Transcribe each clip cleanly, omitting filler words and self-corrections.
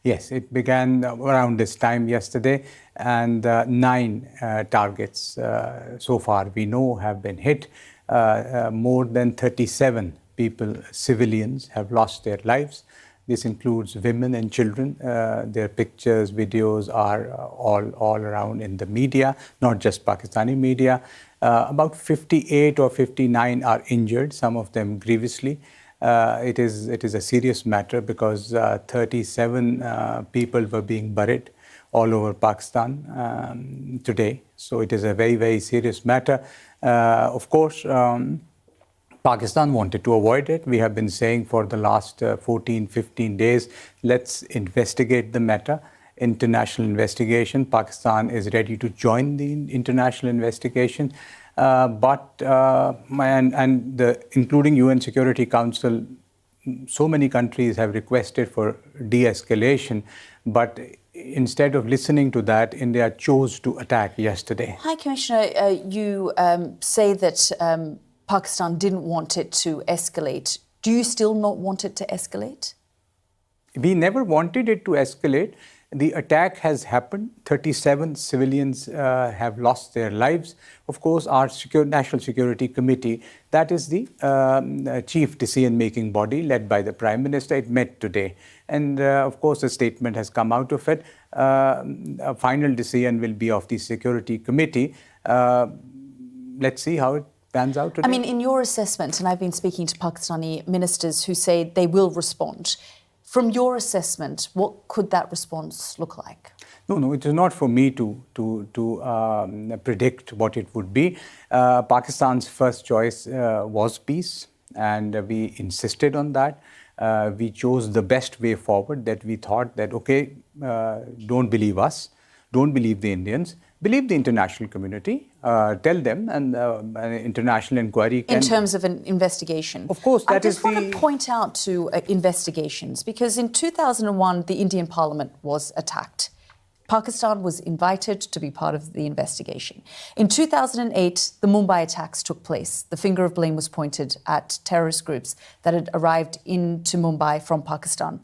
Yes, it began around this time yesterday, and 9 targets so far we know have been hit. More than 37 people, civilians, have lost their lives. This includes women and children. Their pictures, videos are all around in the media, not just Pakistani media. About 58 or 59 are injured, some of them grievously. It is a serious matter because 37 people were being buried all over Pakistan today. So it is a very, very serious matter. Of course, Pakistan wanted to avoid it. We have been saying for the last 14, 15 days, let's investigate the matter. International investigation. Pakistan is ready to join the international investigation. Including UN Security Council, so many countries have requested for de-escalation, but instead of listening to that, India chose to attack yesterday. High Commissioner, you say that Pakistan didn't want it to escalate. Do you still not want it to escalate? We never wanted it to escalate. The attack has happened. 37 civilians have lost their lives. Of course, our National Security Committee, that is the chief decision-making body led by the Prime Minister, it met today. And of course, a statement has come out of it. A final decision will be of the Security Committee. Let's see how it pans out today. I mean, in your assessment, and I've been speaking to Pakistani ministers who say they will respond, from your assessment, what could that response look like? No, it is not for me to predict what it would be. Pakistan's first choice was peace, and we insisted on that. We chose the best way forward, that we thought that, okay, don't believe us, don't believe the Indians, believe the international community, tell them, and an international inquiry can... In terms of an investigation? Of course, that is the... I just want to point out to investigations, because in 2001, the Indian Parliament was attacked. Pakistan was invited to be part of the investigation. In 2008, the Mumbai attacks took place. The finger of blame was pointed at terrorist groups that had arrived into Mumbai from Pakistan.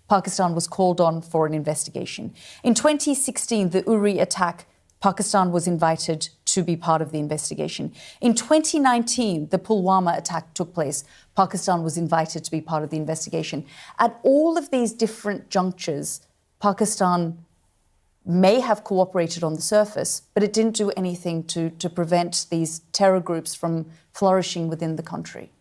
Pakistan was called on for an investigation. In 2016, the Uri attack, Pakistan was invited to be part of the investigation. In 2019, the Pulwama attack took place. Pakistan was invited to be part of the investigation. At all of these different junctures, Pakistan may have cooperated on the surface, but it didn't do anything to prevent these terror groups from flourishing within the country.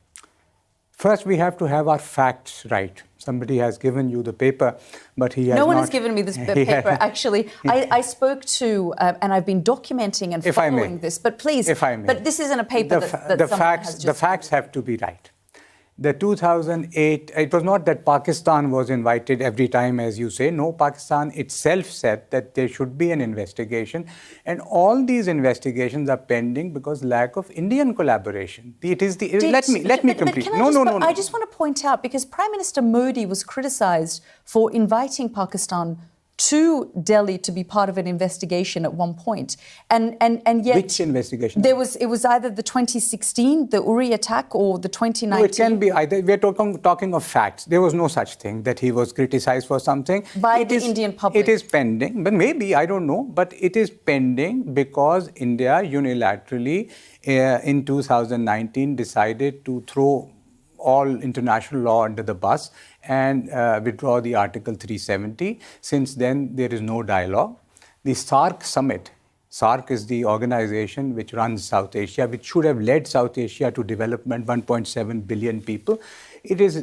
First, we have to have our facts right. Somebody has given you the paper, but he has No one not... has given me this paper, actually. I spoke to, and I've been documenting and following this, but please, if I may. But this isn't a paper that someone has just... The facts have to be right. The 2008, it was not that Pakistan was invited every time, as you say. No, Pakistan itself said that there should be an investigation. And all these investigations are pending because lack of Indian collaboration. It is the... Let me complete. No. I just want to point out, because Prime Minister Modi was criticised for inviting Pakistan to Delhi to be part of an investigation at one point, and yet... Which investigation? It was either the 2016, the Uri attack, or the 2019... No, it can be either. We're talking of facts. There was no such thing that he was criticised for something. By the Indian public. It is pending, but maybe, I don't know, but it is pending because India unilaterally in 2019 decided to throw all international law under the bus and withdraw the Article 370. Since then, there is no dialogue. The SAARC summit, SAARC is the organization which runs South Asia, which should have led South Asia to development, 1.7 billion people. It is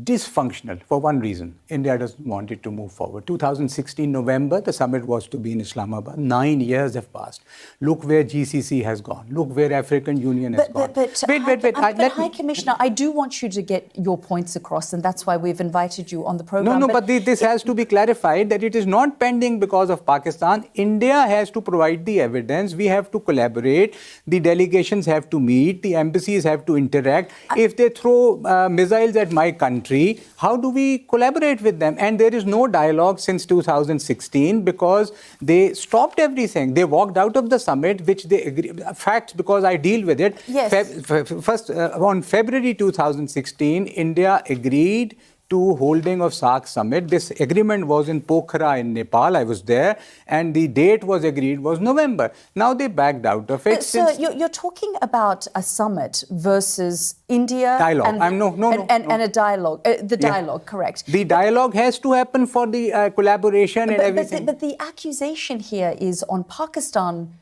dysfunctional for one reason. India doesn't want it to move forward. 2016 November, the summit was to be in Islamabad. 9 years have passed. Look where GCC has gone. Look where African Union has gone. Wait. High Commissioner, I do want you to get your points across, and that's why we've invited you on the program. No, but this has to be clarified that it is not pending because of Pakistan. India has to provide the evidence. We have to collaborate. The delegations have to meet. The embassies have to interact. If they throw missiles at my country, how do we collaborate with them? And there is no dialogue since 2016 because they stopped everything. They walked out of the summit, which they agreed. Facts, because I deal with it. Yes. First, on February 2016, India agreed to holding of SAARC summit. This agreement was in Pokhara in Nepal. I was there, and the date was agreed was November. Now they backed out of it. So you're talking about a summit versus India dialogue. And a dialogue. The dialogue, correct. The dialogue has to happen for the collaboration and everything. But the accusation here is on Pakistan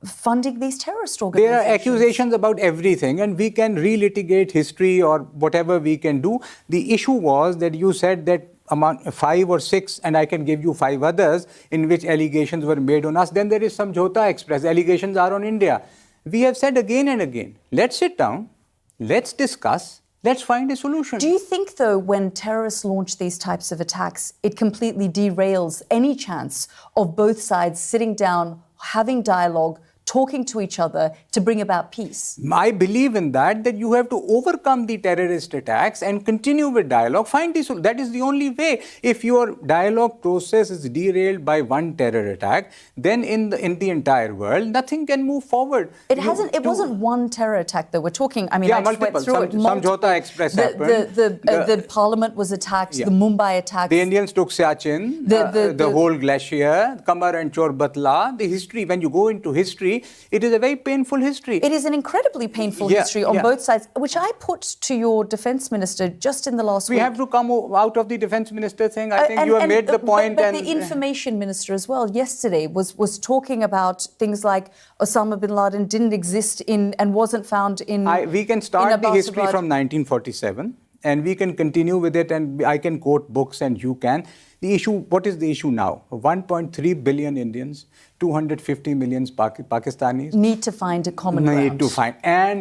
funding these terrorist organizations. There are accusations about everything, and we can relitigate history or whatever we can do. The issue was that you said that among 5 or 6, and I can give you 5 others, in which allegations were made on us. Then there is Samjhauta Express. Allegations are on India. We have said again and again, let's sit down, let's discuss, let's find a solution. Do you think, though, when terrorists launch these types of attacks, it completely derails any chance of both sides sitting down, having dialogue, talking to each other to bring about peace? I believe in that you have to overcome the terrorist attacks and continue with dialogue. Find the solution. That is the only way. If your dialogue process is derailed by one terror attack, then in the entire world, nothing can move forward. It wasn't one terror attack, though. We're talking, I just went through it. Samjhauta Express happened. The parliament was attacked, the Mumbai attacks. The Indians took Siachen, the whole glacier, Kamar and Chor Batla. The history, when you go into history, it is a very painful history. It is an incredibly painful history on both sides, which I put to your defence minister just in the last week. We have to come out of the defence minister thing. I think you have made the point. But the information minister as well yesterday was talking about things like Osama bin Laden didn't exist in and wasn't found in. We can start the history from 1947. And we can continue with it, and I can quote books and you can. The issue, what is the issue now? 1.3 billion Indians, 250 million Pakistanis. Need to find a common ground.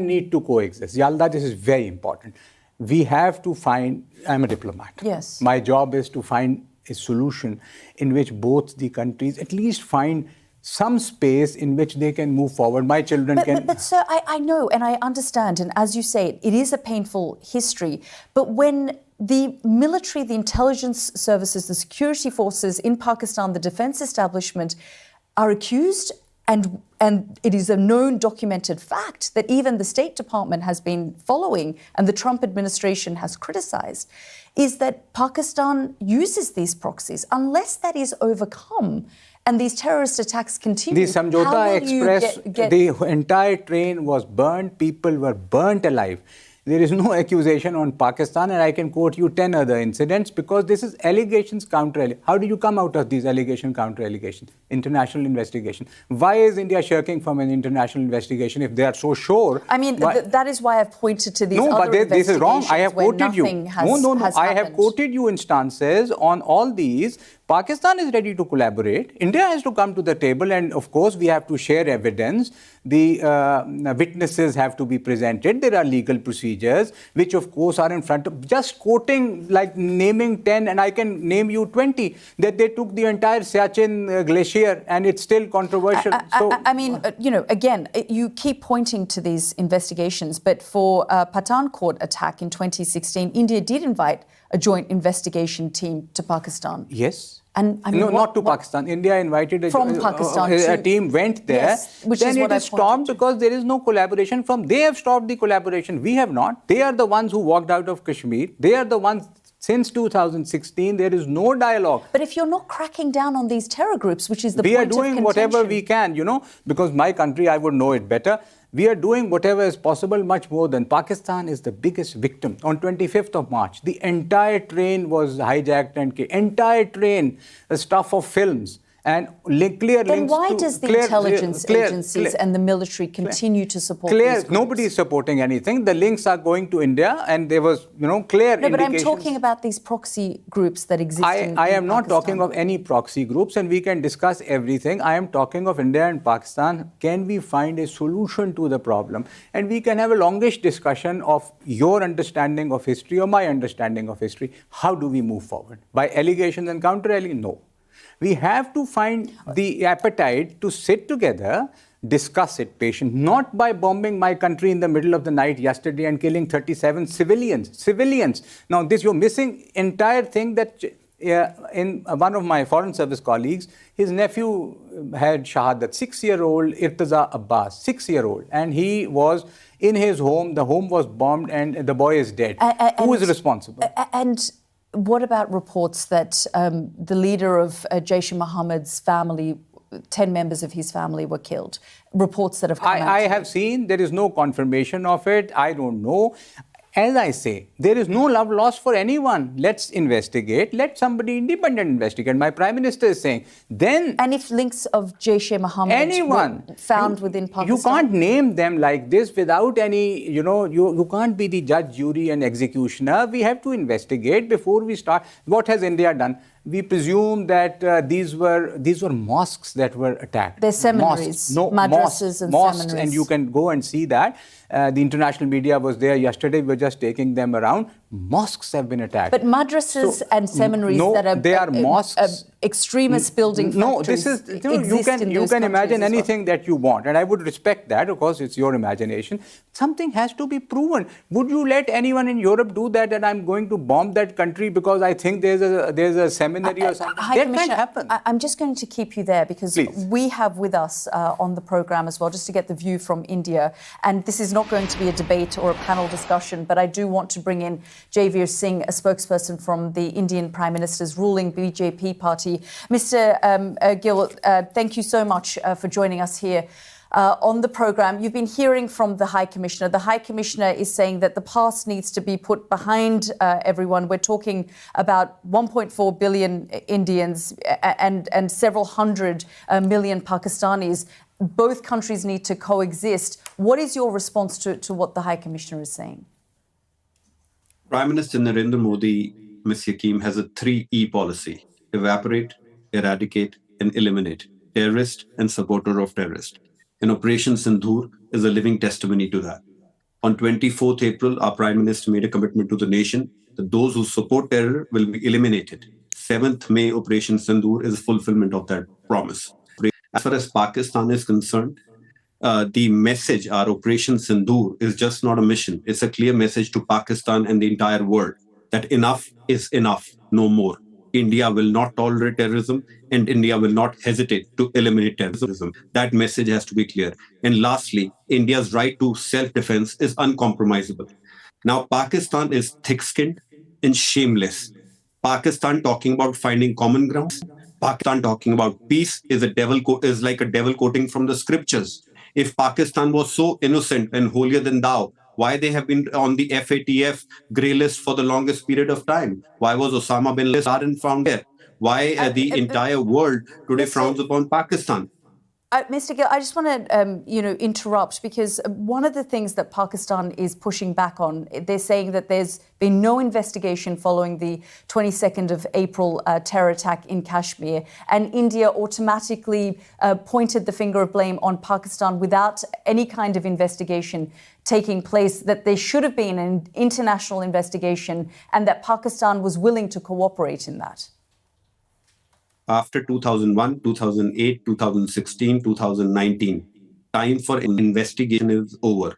Need to coexist. Yalda, this is very important. We have to find, I'm a diplomat. Yes. My job is to find a solution in which both the countries at least find some space in which they can move forward. My children can... But sir, I know and I understand, and as you say, it is a painful history, but when the military, the intelligence services, the security forces in Pakistan, the defence establishment are accused, and it is a known documented fact that even the State Department has been following and the Trump administration has criticised, is that Pakistan uses these proxies. Unless that is overcome, and these terrorist attacks continue. The Samjhauta Express, the entire train was burnt. People were burnt alive. There is no accusation on Pakistan, and I can quote you 10 other incidents because this is allegations counter. How do you come out of these allegations, counter allegations? International investigation. Why is India shirking from an international investigation if they are so sure? I mean, that is why I've pointed to these other investigations. No, but this is wrong. I have quoted you. I have quoted you instances on all these. Pakistan is ready to collaborate. India has to come to the table, and of course we have to share evidence. The witnesses have to be presented. There are legal procedures, which of course are in front of, just quoting, like naming 10, and I can name you 20, that they took the entire Siachen glacier, and it's still controversial. I mean, again, you keep pointing to these investigations, but for Pathankot attack in 2016, India did invite a joint investigation team to Pakistan. Yes. And I mean, not to Pakistan. India invited a team went there. Yes, which then is what it is stopped because there is no collaboration from. They have stopped the collaboration. We have not. They are the ones who walked out of Kashmir. They are the ones. Since 2016, there is no dialogue. But if you're not cracking down on these terror groups, which is the point of contention. We are doing whatever we can, because my country, I would know it better. We are doing whatever is possible, much more than Pakistan is the biggest victim. On 25th of March, the entire train was hijacked and entire train, a stuff of films. And clear then links why to... does the intelligence agencies and the military continue to support these groups? Nobody is supporting anything. The links are going to India, and there was, clear indications. No, but I'm talking about these proxy groups that exist in I am not Pakistan. talking of any proxy groups, and we can discuss everything. I am talking of India and Pakistan. Can we find a solution to the problem? And we can have a longish discussion of your understanding of history or my understanding of history. How do we move forward? By allegations and counter-allegations? No. We have to find the appetite to sit together, discuss it patient, not by bombing my country in the middle of the night yesterday and killing 37 civilians. Now, you're missing entire thing that in one of my foreign service colleagues, his nephew had shahadat, 6-year-old Irtaza Abbas, 6-year-old, and he was in his home, the home was bombed and the boy is dead. Who is responsible? And What about reports that the leader of Jaish-e-Mohammed's family, 10 members of his family were killed? Reports that have come out. I have seen, there is no confirmation of it. I don't know. As I say, there is no love lost for anyone. Let's investigate. Let somebody independent investigate. My Prime Minister is saying, then... And if links of Jaish-e-Mohammed were found within Pakistan? You can't name them like this without any, you can't be the judge, jury and executioner. We have to investigate before we start. What has India done? We presume that these were mosques that were attacked. They're seminaries, madrasas and mosques, seminaries. And you can go and see that. The international media was there yesterday. We were just taking them around. Mosques have been attacked. But madrasas and seminaries they are mosques. Extremist building factories you can imagine anything that you want, and I would respect that. Of course, it's your imagination. Something has to be proven. Would you let anyone in Europe do that? And I'm going to bomb that country because I think there's a seminary or something. That can't happen. I'm just going to keep you there because we have with us on the program as well, just to get the view from India. And this is not going to be a debate or a panel discussion, but I do want to bring in Javeer Singh, a spokesperson from the Indian Prime Minister's ruling BJP party. Mr. Gill, thank you so much for joining us here on the programme. You've been hearing from the High Commissioner. The High Commissioner is saying that the past needs to be put behind everyone. We're talking about 1.4 billion Indians and several hundred million Pakistanis. Both countries need to coexist. What is your response to what the High Commissioner is saying? Prime Minister Narendra Modi, Ms. Hakim, has a 3E policy: evaporate, eradicate, and eliminate terrorist and supporter of terrorist. And Operation Sindoor is a living testimony to that. On 24th April, our Prime Minister made a commitment to the nation that those who support terror will be eliminated. 7th May, Operation Sindoor is a fulfillment of that promise. As far as Pakistan is concerned, the message, our Operation Sindoor, is just not a mission. It's a clear message to Pakistan and the entire world that enough is enough, no more. India will not tolerate terrorism, and India will not hesitate to eliminate terrorism. That message has to be clear. And lastly, India's right to self-defense is uncompromisable. Now, Pakistan is thick-skinned and shameless. Pakistan talking about finding common grounds. Pakistan talking about peace is like a devil quoting from the scriptures. If Pakistan was so innocent and holier than thou, why they have been on the FATF grey list for the longest period of time? Why was Osama bin Laden found there? Why the entire world today frowns upon Pakistan? Mr. Gill, I just want to, interrupt because one of the things that Pakistan is pushing back on, they're saying that there's been no investigation following the 22nd of April terror attack in Kashmir, and India automatically pointed the finger of blame on Pakistan without any kind of investigation taking place, that there should have been an international investigation and that Pakistan was willing to cooperate in that. After 2001, 2008, 2016, 2019, time for investigation is over.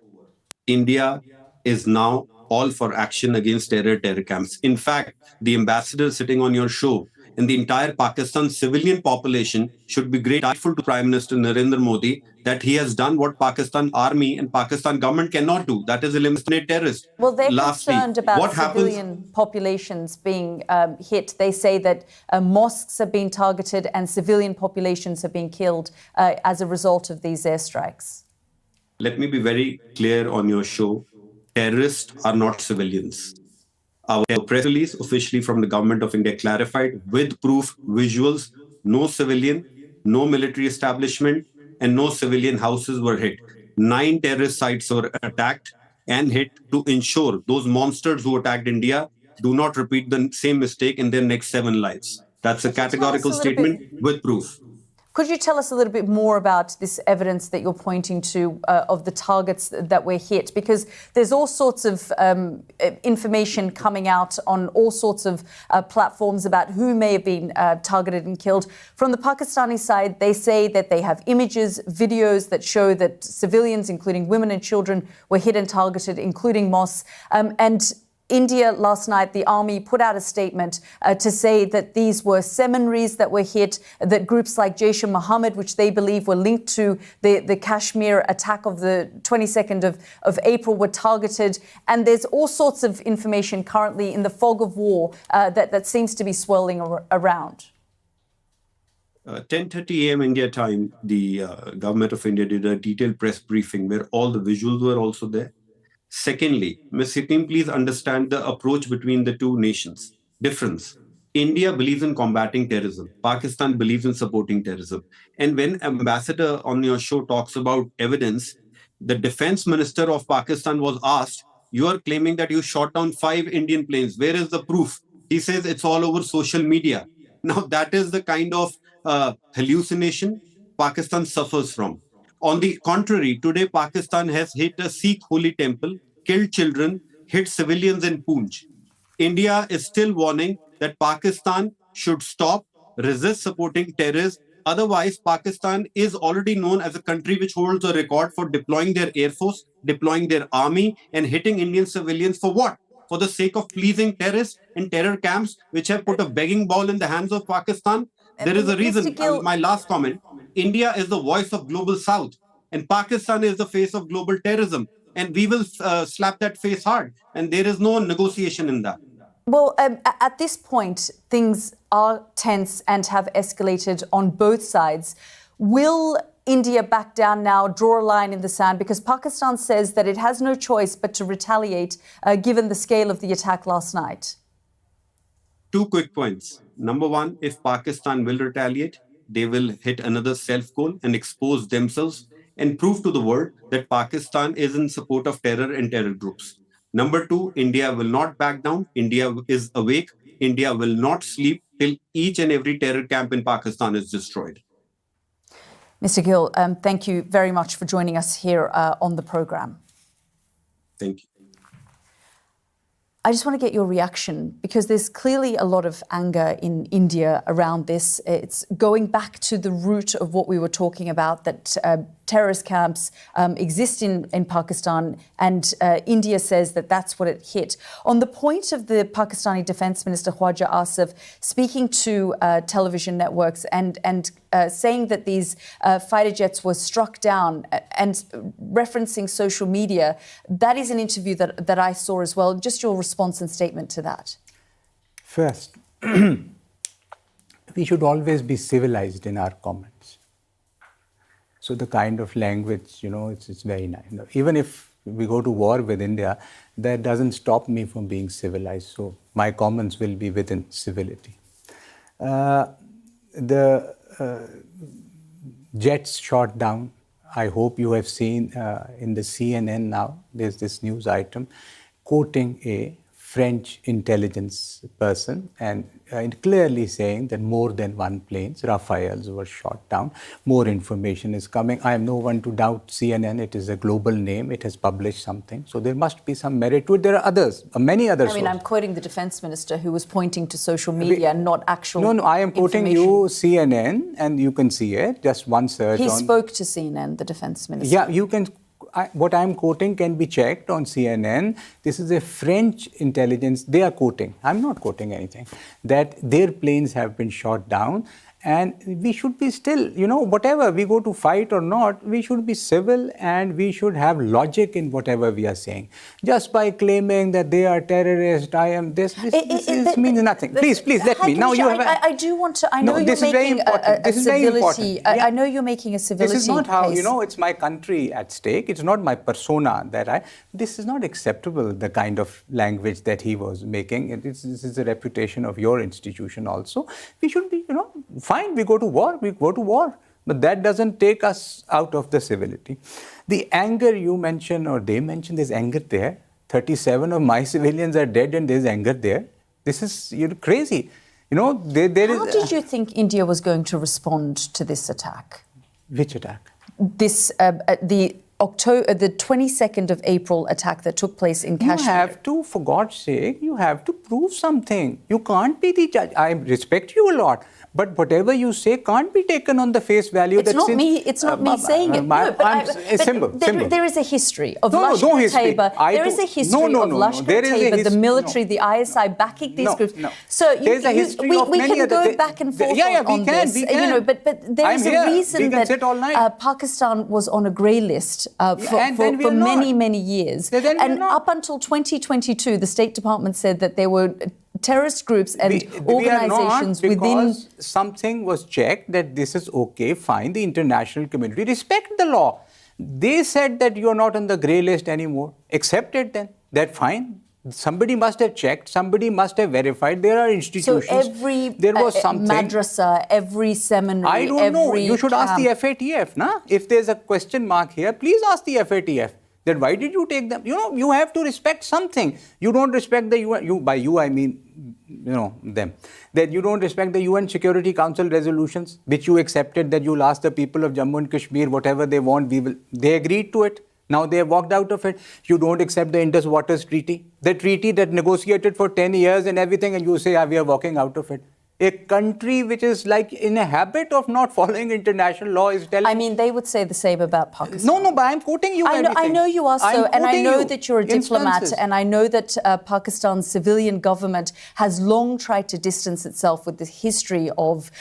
India is now all for action against terror camps. In fact, the ambassador sitting on your show and the entire Pakistan civilian population should be grateful to Prime Minister Narendra Modi that he has done what Pakistan army and Pakistan government cannot do, that is eliminate terrorists. Well, they're concerned about civilian populations being hit. They say that mosques have been targeted and civilian populations have been killed as a result of these airstrikes. Let me be very clear on your show. Terrorists are not civilians. Our press release officially from the Government of India clarified with proof, visuals, no civilian, no military establishment, and no civilian houses were hit. 9 terrorist sites were attacked and hit to ensure those monsters who attacked India do not repeat the same mistake in their next 7 lives. That's a categorical statement with proof. Could you tell us a little bit more about this evidence that you're pointing to of the targets that were hit? Because there's all sorts of information coming out on all sorts of platforms about who may have been targeted and killed. From the Pakistani side, they say that they have images, videos that show that civilians, including women and children, were hit and targeted, including mosques. And India last night, the army put out a statement to say that these were seminaries that were hit, that groups like Jaish-e-Mohammed, which they believe were linked to the Kashmir attack of the 22nd of April, were targeted. And there's all sorts of information currently in the fog of war that seems to be swirling around. 10:30 a.m. India time, the government of India did a detailed press briefing where all the visuals were also there. Secondly, Ms. Hakim, please understand the approach between the two nations. Difference. India believes in combating terrorism. Pakistan believes in supporting terrorism. And when ambassador on your show talks about evidence, the defense minister of Pakistan was asked, you are claiming that you shot down 5 Indian planes. Where is the proof? He says it's all over social media. Now, that is the kind of hallucination Pakistan suffers from. On the contrary, today Pakistan has hit a Sikh holy temple, killed children, hit civilians in Poonch. India is still warning that Pakistan should stop, resist supporting terrorists. Otherwise, Pakistan is already known as a country which holds a record for deploying their air force, deploying their army, and hitting Indian civilians for what? For the sake of pleasing terrorists in terror camps, which have put a begging ball in the hands of Pakistan. There is a reason. My last comment. India is the voice of global South, and Pakistan is the face of global terrorism. And we will slap that face hard. And there is no negotiation in that. Well, at this point, things are tense and have escalated on both sides. Will India back down now, draw a line in the sand? Because Pakistan says that it has no choice but to retaliate, given the scale of the attack last night. 2 quick points. Number one, if Pakistan will retaliate, they will hit another self-goal and expose themselves and prove to the world that Pakistan is in support of terror and terror groups. Number 2, India will not back down. India is awake. India will not sleep till each and every terror camp in Pakistan is destroyed. Mr. Gill, thank you very much for joining us here on the programme. Thank you. I just want to get your reaction, because there's clearly a lot of anger in India around this. It's going back to the root of what we were talking about, that terrorist camps exist in Pakistan, and India says that that's what it hit. On the point of the Pakistani Defence Minister Khwaja Asif speaking to television networks and saying that these fighter jets were struck down and referencing social media, that is an interview that I saw as well. Just your response and statement to that. First, we should always be civilized in our comments. So the kind of language, it's very nice. Even if we go to war with India, that doesn't stop me from being civilized. So my comments will be within civility. The jets shot down. I hope you have seen in the CNN now, there's this news item quoting a French intelligence person and clearly saying that more than one planes, Rafales, were shot down. More information is coming. I am no one to doubt CNN. It is a global name. It has published something. So there must be some merit to it. There are others, many other sources. I'm quoting the defense minister who was pointing to social media and not actual No, I am quoting you CNN and you can see it. Just one search. He spoke to CNN, the defense minister. Yeah, you can. What I'm quoting can be checked on CNN. This is a French intelligence. They are quoting. I'm not quoting anything. That their planes have been shot down. And we should be still, whatever we go to fight or not, we should be civil and we should have logic in whatever we are saying. Just by claiming that they are terrorists, I am this means nothing. Please let me. Now you have. I do want to. I know you're making a civility. I know you're making a civility. This is not how it's my country at stake. It's not my persona that This is not acceptable. The kind of language that he was making. This is the reputation of your institution also. We should be, fine, we go to war, but that doesn't take us out of the civility. The anger you mentioned, or they mentioned, there's anger there. 37 of my civilians are dead and there's anger there. This is crazy. How did you think India was going to respond to this attack? Which attack? This, the 22nd of April attack that took place in Kashmir. You have to, for God's sake, you have to prove something. You can't be the judge. I respect you a lot, But whatever you say can't be taken on the face value. It's not me. It's not me saying it. No, but there is a history of Lashkar-e-Taiba. There is a history of Lashkar-e-Taiba, the military, the ISI backing these groups. So we can go back and forth on this. But there is a reason that Pakistan was on a grey list for many years. And up until 2022, the State Department said that there were terrorist groups and organizations within. Something was checked that this is okay, fine. The international community respect the law. They said that you're not on the grey list anymore. Accept it then. That's fine. Somebody must have checked. Somebody must have verified. There are institutions. So every madrasa, every seminary, I don't know. You should ask the FATF. Nah? If there's a question mark here, please ask the FATF. That why did you take them? You have to respect something. You don't respect the UN. By you, I mean, them. That you don't respect the UN Security Council resolutions, which you accepted that you'll ask the people of Jammu and Kashmir whatever they want. They agreed to it. Now they have walked out of it. You don't accept the Indus Waters Treaty, the treaty that negotiated for 10 years and everything, and you say, we are walking out of it. A country which is like in a habit of not following international law is telling... I mean, they would say the same about Pakistan. No, but I'm quoting you I know you are so, and I know that you're a diplomat, and I know that Pakistan's civilian government has long tried to distance itself with the history of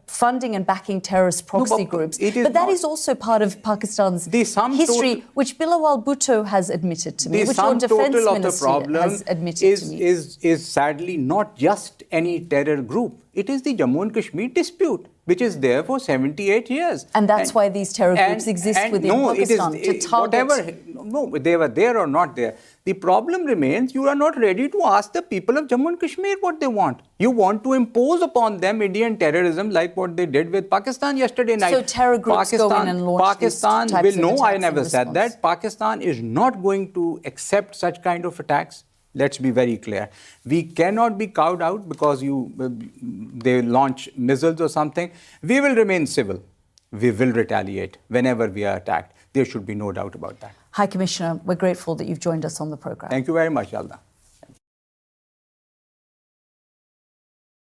funding and backing terrorist proxy groups. But that is also part of Pakistan's history, which Bilawal Bhutto has admitted to me, which your defense minister has admitted to me. Is sadly not just any terror group. It is the Jammu and Kashmir dispute, which is there for 78 years. And that's why these terror groups exist within Pakistan, to target... No, they were there or not there. The problem remains, you are not ready to ask the people of Jammu and Kashmir what they want. You want to impose upon them Indian terrorism like what they did with Pakistan yesterday night. So terror groups go in and launch these types of attacks. No, I never said that. Pakistan is not going to accept such kind of attacks. Let's be very clear. We cannot be cowed out because they launch missiles or something. We will remain civil. We will retaliate whenever we are attacked. There should be no doubt about that. High Commissioner, we're grateful that you've joined us on the program. Thank you very much, Yalda.